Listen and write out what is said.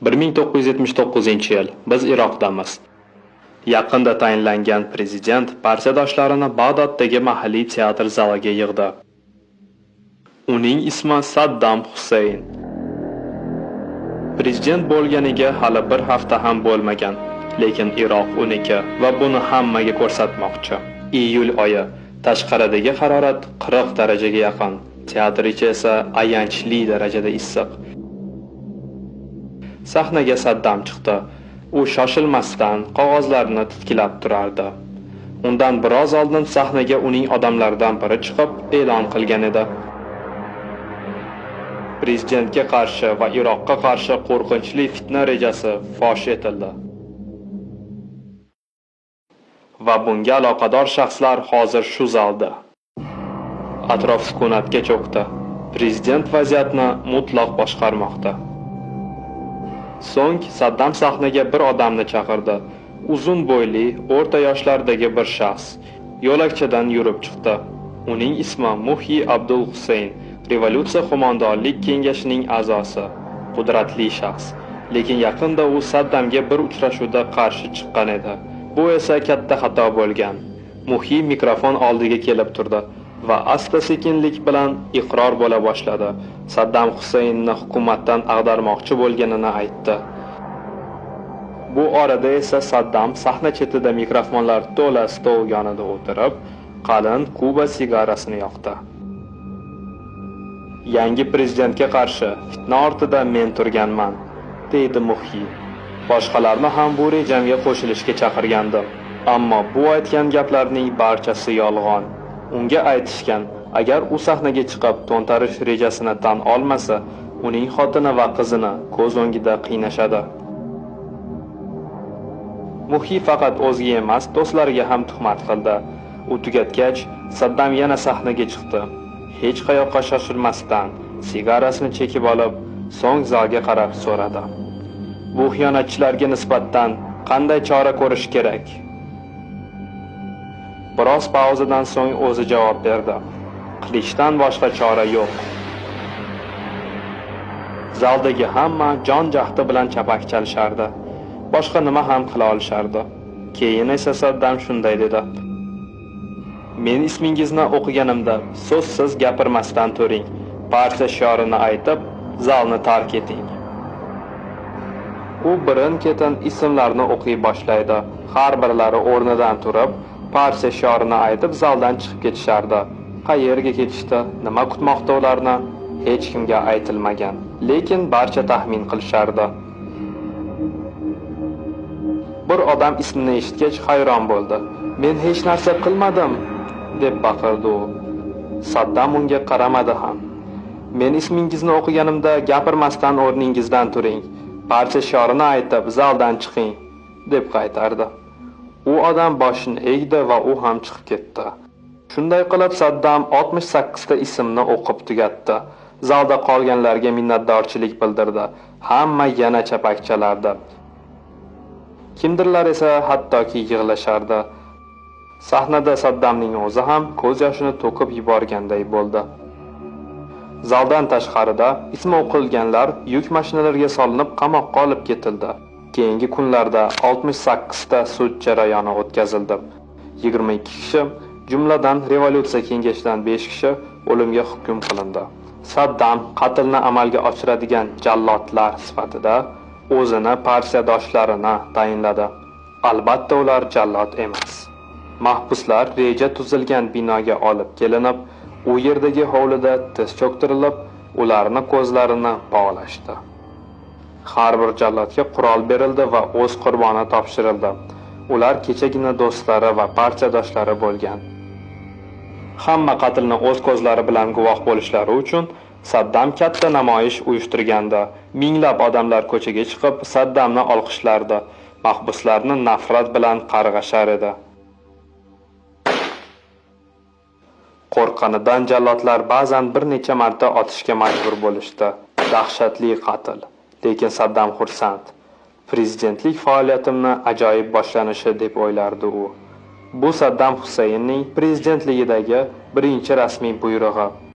1979-yil. Biz Iroqdamiz. Yaqinda tayinlangan prezident partiyadoshlarini Bag'doddagi mahalliy teatr zaliga yig'di. Uning ismi Saddam Husayn. Prezident bo'lganiga hali bir hafta ham bo'lmagan, lekin Iroq uniki va buni hammaga ko'rsatmoqchi. Iyul oyi. Tashqaridagi harorat 40 darajaga yaqin. Teatr ichi esa ayanchli darajada issiq. Sahnaga Saddam chiqdi. U shoshilmasdan qog'ozlarni titkilab turardi. Undan biroz oldin sahnaga uning odamlaridan biri chiqib e'lon qilgan edi. Prezidentga qarshi va Iroqqa qarshi qo'rqinchli fitna rejasi fosh etildi. Va bunga aloqador shaxslar hozir shu zalda. Atrof sukunatga cho'kdi. Prezident vaziyatni mutlaq boshqarmoqda. So'ng Saddam sahnaga bir odamni chaqirdi. Uzun bo'yli, o'rta yoshlardagi bir shaxs yo'lakchadan yurib chiqdi. Uning ismi Muhyi Abdul Husayn, Revolyutsiya qo'mondonlik kengashining a'zosi, qudratli shaxs. Lekin yaqinda u Saddamga bir uchrashuvda qarshi chiqqan edi. Bu esa katta xato bo'lgan. Muhyi mikrofon oldiga kelib turdi va asta-sekinlik bilan iqror bo'la boshladi. Saddam Husaynni hukumatdan ag'darmoqchi bo'lganini aytdi. Bu orada esa Saddam sahna chetida mikrofonlar to'la stol yonida o'tirib, qalin Kuba sigarasini yoqdi. Yangi prezidentga qarshi fitna ortida men turganman, deydi Muhyi. Boshqalarni ham bu rejamga qo'shilishga chaqirgandim. Ammo bu aytgan gaplarning barchasi yolg'on. Unga aytishgan, agar u sahnaga chiqib to'ntarish rejasini tan olmasa, uning xotini va qizini ko'z o'ngida qiynashadi. Muhyi faqat o'ziga emas, do'stlariga ham tuhmat qildi. U tugatgach, Saddam yana sahnaga chiqdi. Hech qayoqqa shoshilmasdan sigarasini chekib olib, so'ng zalga qarab so'radi. Bu xiyonatchilarga nisbatan qanday chora ko'rish kerak? Biroz pauzadan so'ng o'zi javob berdi. Qilishdan boshqa chora yo'q. Zaldagi hamma jon jahdi bilan chapak chalishardi. Boshqa nima ham qila olishardi. Keyin esa Saddam shunday dedi: Men ismingizni o'qiganimda so'zsiz gapirmasdan turing. Partiya shiorini aytib, zalni tark eting. U birin-ketin ismlarni o'qiy boshlaydi. Har birlari o'rnidan turib, partiya shiorini aytib zaldan chiqib ketishardi. Qayerga ketishdi, nima kutmoqda ularni hech kimga aytilmagan, lekin barcha taxmin qilishardi. Bir odam ismini eshitgach hayron bo'ldi. Men hech narsa qilmadim, deb baqirdi u. Saddam unga qaramadi ham. Men ismingizni o'qiganimda gapirmasdan o'rningizdan turing. Partiya shiorini aytib zaldan chiqing, deb qaytardi. U odam boshini egdi va u ham chiqib ketdi. Shunday qilib Saddam 68 ta ismni o'qib tugatdi. Zalda qolganlarga minnatdorchilik bildirdi. Hamma yana chapak chalardi. Kimdirlar esa hattoki yig'lashardi. Sahnada Saddamning o'zi ham ko'z yoshini to'kib yuborganday bo'ldi. Zaldan tashqarida ismi o'qilganlar yuk mashinalariga solinib qamoqqa olib ketildi. Keyingi kunlarda 68 ta sud jarayoni o'tkazildi. 22 kishi, jumladan Revolyutsiya kengashidan 5 kishi o'limga hukm qilindi. Saddam qatlni amalga oshiradigan jallodlar sifatida o'zini partiyadoshlarini tayinladi. Albatta ular jallod emas. Mahbuslar reja tuzilgan binoga olib kelinib, u yerdagi hovlida tiz cho'ktirilib, ularni ko'zlarini bog'lashdi. Har bir jallodga qurol berildi va o'z qurboni topshirildi. Ular kechagina do'stlari va partiyadoshlari bo'lgan. Hamma qatlni o'z ko'zlari bilan guvoh bo'lishlari uchun Saddam katta namoyish uyushtirgandi. Minglab odamlar ko'chaga chiqib Saddamni olqishlardi. Mahbuslarni nafrat bilan qarg'ashar edi. Qo'rqqanidan jallodlar ba'zan bir necha marta otishga majbur bo'lishdi. Dahshatli qatl. Lekin Saddam xursand. Prezidentlik faoliyatimni ajoyib boshlanishi deb o'ylardi u. Bu Saddam Husaynning prezidentligidagi birinchi rasmiy buyrug'i.